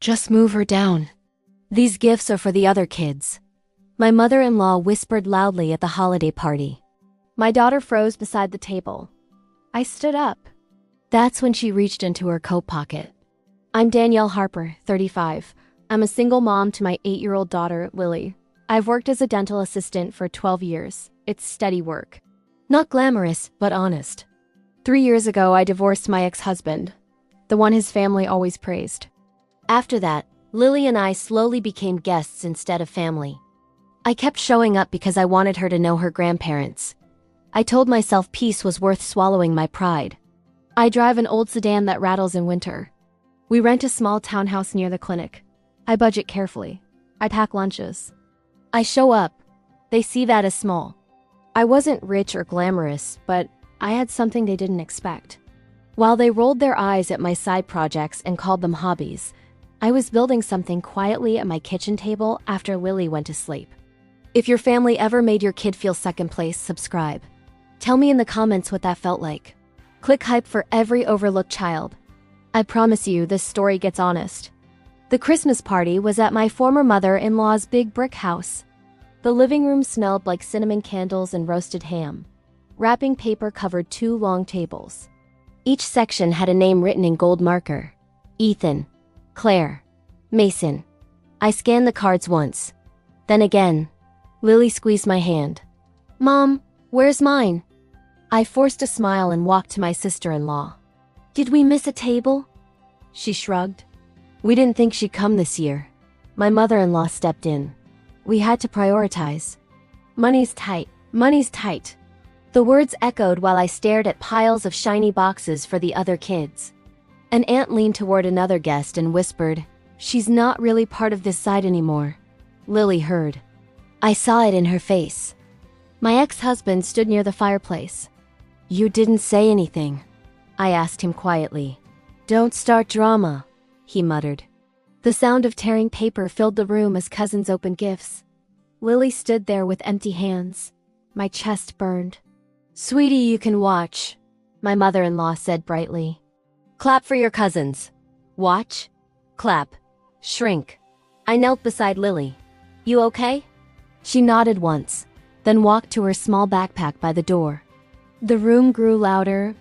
Just move her down. These gifts are for the other kids. My mother-in-law whispered loudly at the holiday party. My daughter froze beside the table. I stood up. That's when she reached into her coat pocket. I'm Danielle Harper, 35. I'm a single mom to my 8-year-old daughter, Lily. I've worked as a dental assistant for 12 years. It's steady work. Not glamorous, but honest. 3 years ago, I divorced my ex-husband, the one his family always praised. After that, Lily and I slowly became guests instead of family. I kept showing up because I wanted her to know her grandparents. I told myself peace was worth swallowing my pride. I drive an old sedan that rattles in winter. We rent a small townhouse near the clinic. I budget carefully. I pack lunches. I show up. They see that as small. I wasn't rich or glamorous, but I had something they didn't expect. While they rolled their eyes at my side projects and called them hobbies, I was building something quietly at my kitchen table after Lily went to sleep. If your family ever made your kid feel second place, subscribe. Tell me in the comments what that felt like. Click hype for every overlooked child. I promise you this story gets honest. The Christmas party was at my former mother-in-law's big brick house. The living room smelled like cinnamon candles and roasted ham. Wrapping paper covered 2 long tables. Each section had a name written in gold marker. Ethan, Claire, Mason. I scanned the cards once. Then again. Lily squeezed my hand. Mom, where's mine? I forced a smile and walked to my sister-in-law. Did we miss a table? She shrugged. We didn't think she'd come this year. My mother-in-law stepped in. We had to prioritize. Money's tight. Money's tight. The words echoed while I stared at piles of shiny boxes for the other kids. An aunt leaned toward another guest and whispered, "She's not really part of this side anymore." Lily heard. I saw it in her face. My ex-husband stood near the fireplace. "You didn't say anything," I asked him quietly. "Don't start drama," he muttered. The sound of tearing paper filled the room as cousins opened gifts. Lily stood there with empty hands. My chest burned. "Sweetie, you can watch," my mother-in-law said brightly. "Clap for your cousins. Watch. Clap. Shrink." I knelt beside Lily. "You okay?" She nodded once, then walked to her small backpack by the door. The room grew louder,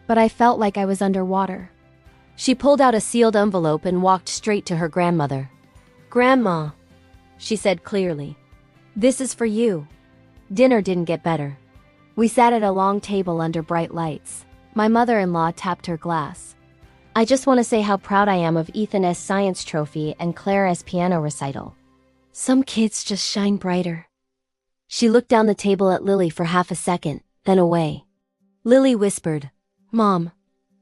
but I felt like I was underwater. She pulled out a sealed envelope and walked straight to her grandmother. "Grandma," she said clearly, "this is for you." Dinner didn't get better. We sat at a long table under bright lights. My mother-in-law tapped her glass. "I just want to say how proud I am of Ethan's science trophy and Claire's piano recital. Some kids just shine brighter." She looked down the table at Lily for half a second, then away. Lily whispered, "Mom,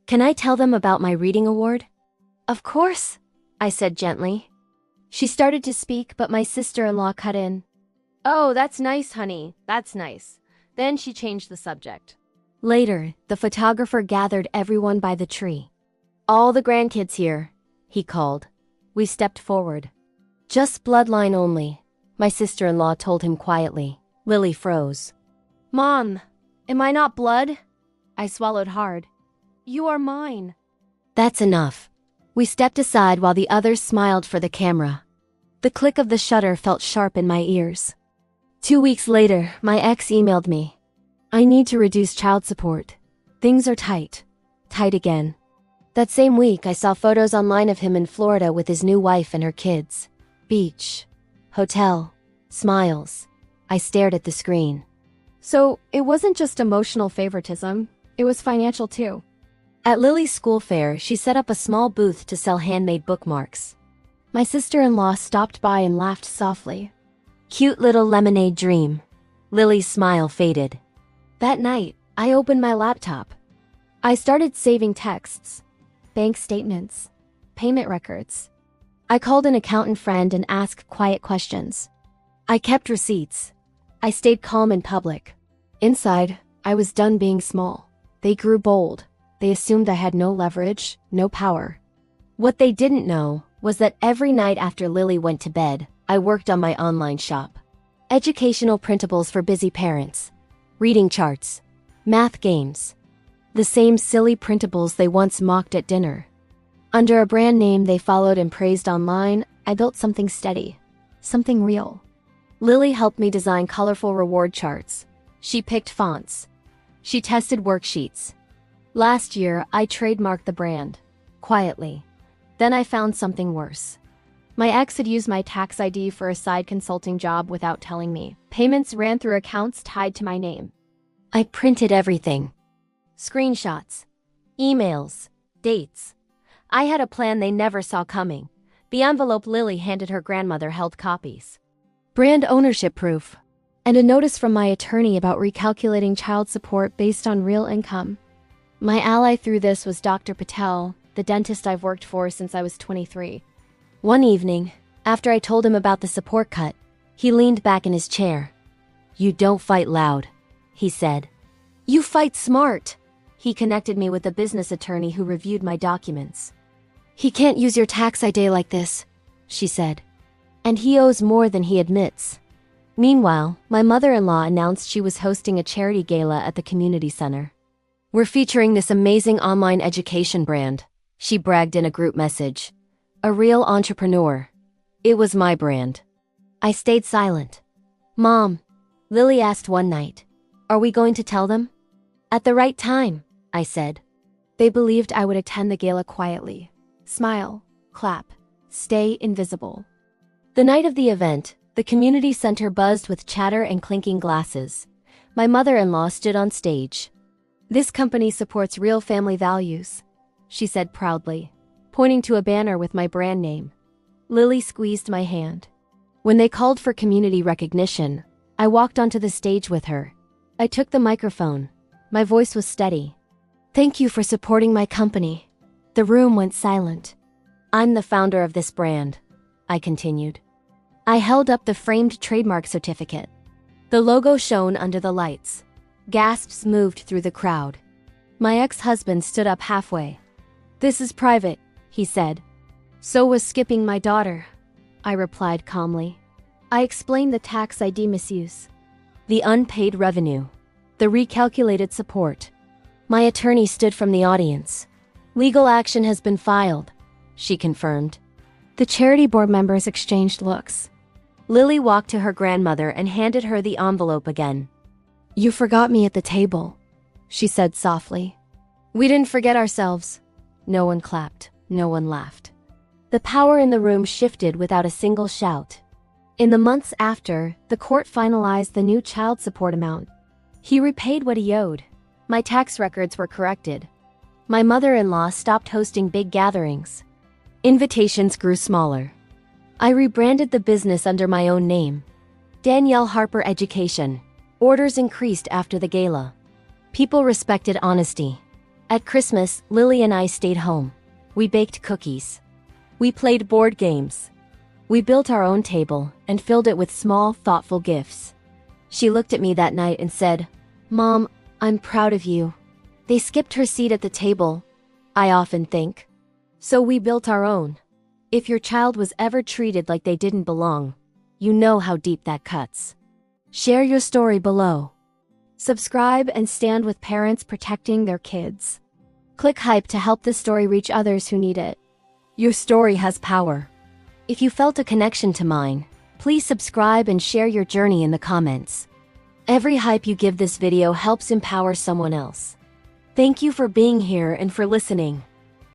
can I tell them about my reading award?" "Of course," I said gently. She started to speak, but my sister-in-law cut in. "Oh, that's nice, honey. That's nice." Then she changed the subject. Later, the photographer gathered everyone by the tree. "All the grandkids here," he called. We stepped forward. "Just bloodline only," my sister-in-law told him quietly. Lily froze. "Mom, am I not blood?" I swallowed hard. "You are mine." "That's enough." We stepped aside while the others smiled for the camera. The click of the shutter felt sharp in my ears. 2 weeks later, my ex emailed me. "I need to reduce child support. Things are tight." Tight again. That same week, I saw photos online of him in Florida with his new wife and her kids. Beach. Hotel. Smiles. I stared at the screen. So, it wasn't just emotional favoritism, it was financial too. At Lily's school fair, she set up a small booth to sell handmade bookmarks. My sister-in-law stopped by and laughed softly. "Cute little lemonade dream." Lily's smile faded. That night, I opened my laptop. I started saving texts, bank statements, payment records. I called an accountant friend and asked quiet questions. I kept receipts. I stayed calm in public. Inside, I was done being small. They grew bold. They assumed I had no leverage, no power. What they didn't know was that every night after Lily went to bed, I worked on my online shop. Educational printables for busy parents. Reading charts. Math games. The same silly printables they once mocked at dinner. Under a brand name they followed and praised online, I built something steady. Something real. Lily helped me design colorful reward charts. She picked fonts. She tested worksheets. Last year, I trademarked the brand. Quietly. Then I found something worse. My ex had used my tax ID for a side consulting job without telling me. Payments ran through accounts tied to my name. I printed everything. Screenshots. Emails. Dates. I had a plan they never saw coming. The envelope Lily handed her grandmother held copies. Brand ownership proof. And a notice from my attorney about recalculating child support based on real income. My ally through this was Dr. Patel, the dentist I've worked for since I was 23. One evening, after I told him about the support cut, he leaned back in his chair. "You don't fight loud," he said. "You fight smart." He connected me with a business attorney who reviewed my documents. "He can't use your tax ID like this," she said. "And he owes more than he admits." Meanwhile, my mother-in-law announced she was hosting a charity gala at the community center. "We're featuring this amazing online education brand," she bragged in a group message. "A real entrepreneur." It was my brand. I stayed silent. "Mom," Lily asked one night, "are we going to tell them?" "At the right time," I said. They believed I would attend the gala quietly. Smile, clap, stay invisible. The night of the event, the community center buzzed with chatter and clinking glasses. My mother-in-law stood on stage. "This company supports real family values," she said proudly, pointing to a banner with my brand name. Lily squeezed my hand. When they called for community recognition, I walked onto the stage with her. I took the microphone. My voice was steady. "Thank you for supporting my company." The room went silent. "I'm the founder of this brand," I continued. I held up the framed trademark certificate. The logo shone under the lights. Gasps moved through the crowd. My ex-husband stood up halfway. "This is private," he said. "So was skipping my daughter," I replied calmly. I explained the tax ID misuse. The unpaid revenue. The recalculated support. My attorney stood from the audience. "Legal action has been filed," she confirmed. The charity board members exchanged looks. Lily walked to her grandmother and handed her the envelope again. "You forgot me at the table," she said softly. We didn't forget ourselves. No one clapped. No one laughed. The power in the room shifted without a single shout. In the months after, the court finalized the new child support amount. He repaid what he owed. My tax records were corrected. My mother-in-law stopped hosting big gatherings. Invitations grew smaller. I rebranded the business under my own name. Danielle Harper Education. Orders increased after the gala. People respected honesty. At Christmas, Lily and I stayed home. We baked cookies. We played board games. We built our own table and filled it with small, thoughtful gifts. She looked at me that night and said, "Mom, I'm proud of you." They skipped her seat at the table, I often think. So we built our own. If your child was ever treated like they didn't belong, you know how deep that cuts. Share your story below. Subscribe and stand with parents protecting their kids. Click hype to help this story reach others who need it. Your story has power. If you felt a connection to mine, please subscribe and share your journey in the comments. Every hype you give this video helps empower someone else. Thank you for being here and for listening.